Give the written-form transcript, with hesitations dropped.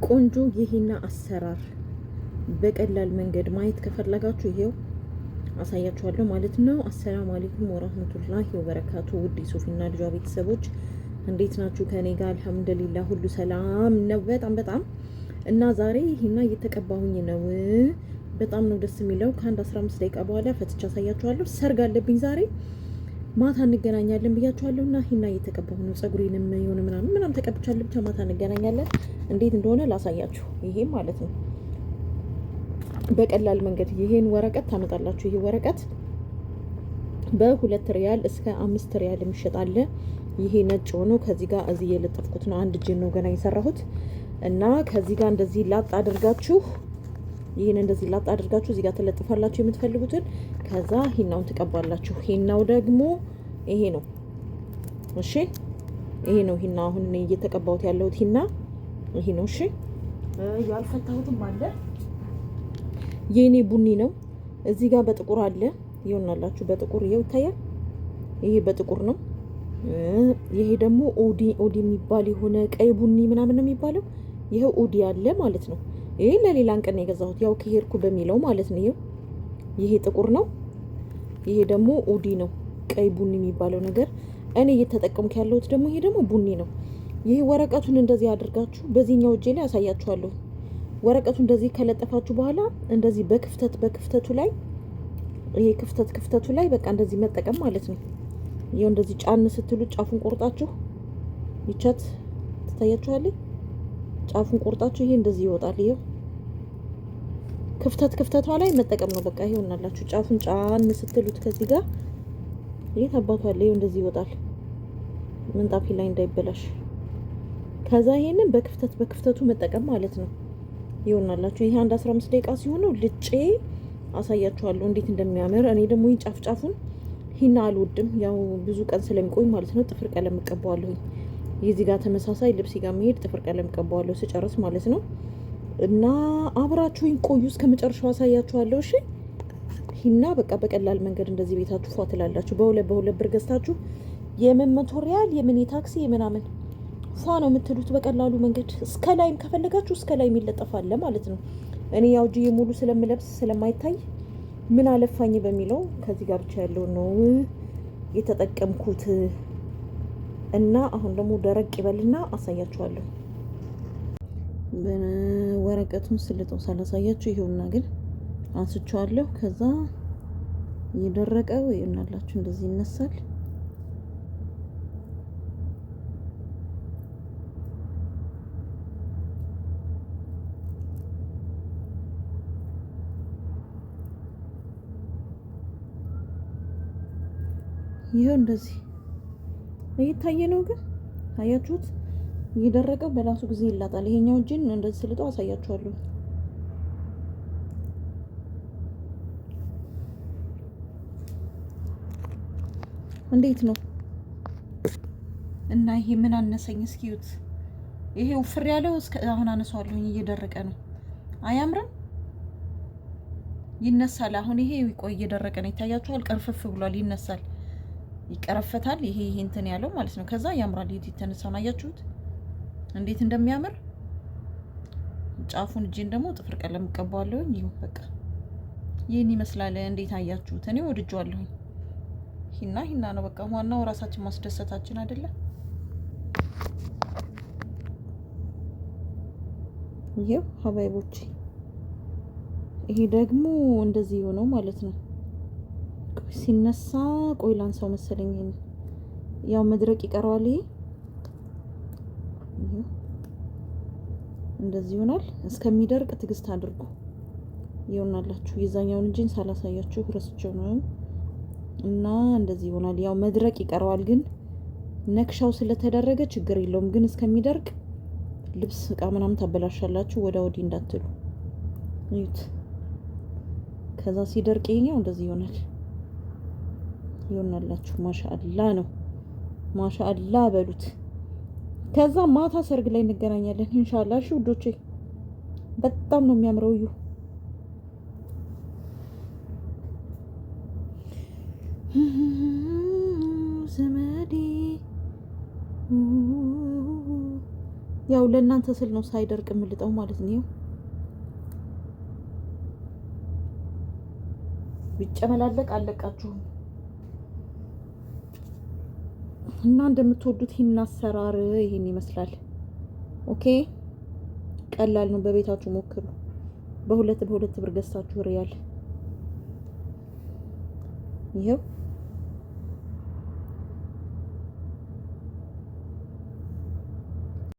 ቆንጆ የሂና አሰራር በቀላል መንገድ ማየት ከፈለጋችሁ ይሄው አሳያችኋለሁ ማለት ነው። አሰላሙ አለይኩም ወራህመቱላሂ ወበረካቱ። ውድ ሶፊና ልጇ ቤተሰቦች እንዴት ናችሁ? ከኔ ጋር አልሐምዱሊላህ ሁሉ ሰላም ነው። በጣም እና ዛሬ ሂና እየተቀባሁኝ ነው። በጣም ነው ደስ የሚለው። ከአንድ 15 ደቂቃ በኋላ ፈትቻ አሳያችኋለሁ። ሰርግ አለብኝ ዛሬ ማታ እንገናኛለን ብያችኋለሁ። እና ሂና እየተቀባሁ ነው። ጸጉሬንም የሆነ ምናምን ተቀብቻለሁ። ብቻ ማታ እንገናኛለን። እንዴት እንደሆነ ላሳያችሁ። ይሄ ማለት ነው በቀላል መንገድ ይሄን ወረቀት ታመጣላችሁ። ይሄ ወረቀት በ2 ሪያል እስከ 5 ሪያል የሚሸጣል። ይሄ ነጭ ሆኖ ከዚህ ጋር እዚህ የለጠፍኩት ነው። አንድ ጅን ነው ገና የሰራሁት እና ከዚህ ጋር እንደዚህ ላጥ አድርጋችሁ ይሄን እንደዚህ ላጥ አድርጋችሁ እዚህ ጋር ተለጥፋላችሁ የምትፈልጉትን። ከዛ ሂናውን ትቀባላችሁ። ሂናው ደግሞ ይሄ ነው። እሺ ይሄ ነው ሂና። አሁን እኔ እየተቀባሁት ያለሁት ሂና ይሄ ነው። እሺ ያልፈታሁትም አለ። የኔ ቡኒ ነው። እዚህ ጋር በጥቁር አለ። ይሆናላችሁ በጥቁር ይሄው ይታያል። ይሄ በጥቁር ነው። ይሄ ደግሞ ኦዲ የሚባል የሆነ ቀይ ቡኒ ምናምን ነው የሚባለው። ይሄው ኦዲ አለ ማለት ነው። ይሄ ለሌላ ቀን ነው የገዛሁት፣ ያው ከሄድኩ በሚለው ማለት ነው። ይሄ ጥቁር ነው። ይሄ ደግሞ ኦዲ ነው፣ ቀይ ቡኒ የሚባለው ነገር። እኔ እየተጠቀምኩ ያለሁት ደግሞ ይሄ ደግሞ ቡኒ ነው። ይሄ ወረቀቱን እንደዚህ አድርጋችሁ በዚህኛው እጄ ላይ አሳያችኋለሁ። ወረቀቱ እንደዚህ ከለጠፋችሁ በኋላ እንደዚህ በክፍተቱ ላይ ይሄ ክፍተቱ ላይ በቃ እንደዚህ መጠቀም ማለት ነው። ይሄው እንደዚህ ጫን ስትሉ ጫፉን ቆርጣችሁ ይቻት ትታያችኋለች። ጫፉን ቆርጣችሁ ይሄ እንደዚህ ይወጣል። ይሄው ክፍተቷ ላይ መጠቀም ነው በቃ። ይሄውናላችሁ ጫፉን ጫን ስትሉት ከዚህ ጋር ይሄ ተባቷል። ይሄው እንደዚህ ይወጣል ምንጣፊ ላይ እንዳይበላሽ። ከዛ ይሄንን በክፍተቱ መጠቀም ማለት ነው። ይሆናላችሁ ይሄ አንድ 15 ደቂቃ ሲሆነው ልጬ አሳያችኋለሁ እንዴት እንደሚያምር። እኔ ደግሞ ይሄን ጫፉን ሂና አልወድም፣ ያው ብዙ ቀን ስለሚቆይ ማለት ነው። ጥፍር ቀለም እቀባዋለሁ። የዚህ ጋር ተመሳሳይ ልብስ ጋር መሄድ ጥፍር ቀለም እቀባዋለሁ ስጨርስ ማለት ነው። እና አብራችሁኝ ቆዩ እስከ መጨረሻው አሳያችኋለሁ። እሺ ሂና በቃ በቀላል መንገድ እንደዚህ ቤታችሁ ፏ ትላላችሁ። በሁለት ብር ገዝታችሁ የምን መቶ ሪያል የምን የታክሲ የምናምን ፏ ነው የምትሉት በቀላሉ መንገድ። እስከ ላይም ከፈለጋችሁ እስከ ላይ የሚለጠፋለ ማለት ነው። እኔ ያው ጂዬ ሙሉ ስለምለብስ ስለማይታይ ምን አለፋኝ በሚለው ከዚህ ጋር ብቻ ያለው ነው የተጠቀምኩት። እና አሁን ደግሞ ደረቅ ይበልና አሳያችኋለሁ። ወረቀቱን ስልጠው ሳላሳያችሁ ይሄውና ግን አንስቼዋለሁ። ከዛ የደረቀው ይሆናላችሁ እንደዚህ ይነሳል። ይሄው እንደዚህ እየታየ ነው። ግን አያችሁት? እየደረቀው በራሱ ጊዜ ይላጣል። ይሄኛው እጅን እንደዚህ ስልጠው አሳያችኋለሁ። እንዴት ነው? እና ይሄ ምን አነሰኝ እስኪዩት። ይሄ ውፍር ያለው እስከ አሁን አነሳዋለሁኝ። እየደረቀ ነው። አያምርም? ይነሳል። አሁን ይሄ ይቆይ እየደረቀ ነው። ይታያችኋል? ቀርፍፍ ብሏል። ይነሳል፣ ይቀረፈታል። ይሄ እንትን ያለው ማለት ነው። ከዛ ያምራል። ይሄ የተነሳው አያችሁት እንዴት እንደሚያምር። ጫፉን እጄን ደግሞ ጥፍር ቀለም እቀባዋለሁ። ይሄው በቃ ይሄን ይመስላል። እንዴት አያችሁት? እኔ ወድጄዋለሁ። ሂና ነው በቃ። ዋናው ራሳችን ማስደሰታችን አይደለ? ይሄው ሀባይቦቼ፣ ይሄ ደግሞ እንደዚህ ሆነው ማለት ነው። ሲነሳ ቆይ ላንሳው መሰለኝ። ያው መድረቅ ይቀረዋል። ይሄ እንደዚህ ይሆናል። እስከሚደርቅ ትግስት አድርጉ። ይሆናላችሁ። የዛኛውን እንጂን ሳላሳያችሁ ረስቼው ነው። እና እንደዚህ ይሆናል። ያው መድረቅ ይቀረዋል፣ ግን ነክሻው ስለተደረገ ችግር የለውም። ግን እስከሚደርቅ ልብስ እቃ ምናምን ታበላሻላችሁ። ወዲህ እንዳትሉ እዩት። ከዛ ሲደርቅ ይሄኛው እንደዚህ ይሆናል። ይሆናላችሁ። ማሻአላ ነው። ማሻአላ በሉት። ከዛ ማታ ሰርግ ላይ እንገናኛለን ኢንሻአላህ። እሺ ውዶቼ፣ በጣም ነው የሚያምረው። እዩ ዘመዴ ያው ለእናንተ ስል ነው ሳይደርቅ የምልጠው ማለት ነው። ቢጨመላለቅ አለቃችሁም እና እንደምትወዱት ይህን አሰራር ይሄን ይመስላል። ኦኬ ቀላል ነው። በቤታችሁ ሞክሩ። በሁለት ብር ገዝታችሁ ሪያል ይሄው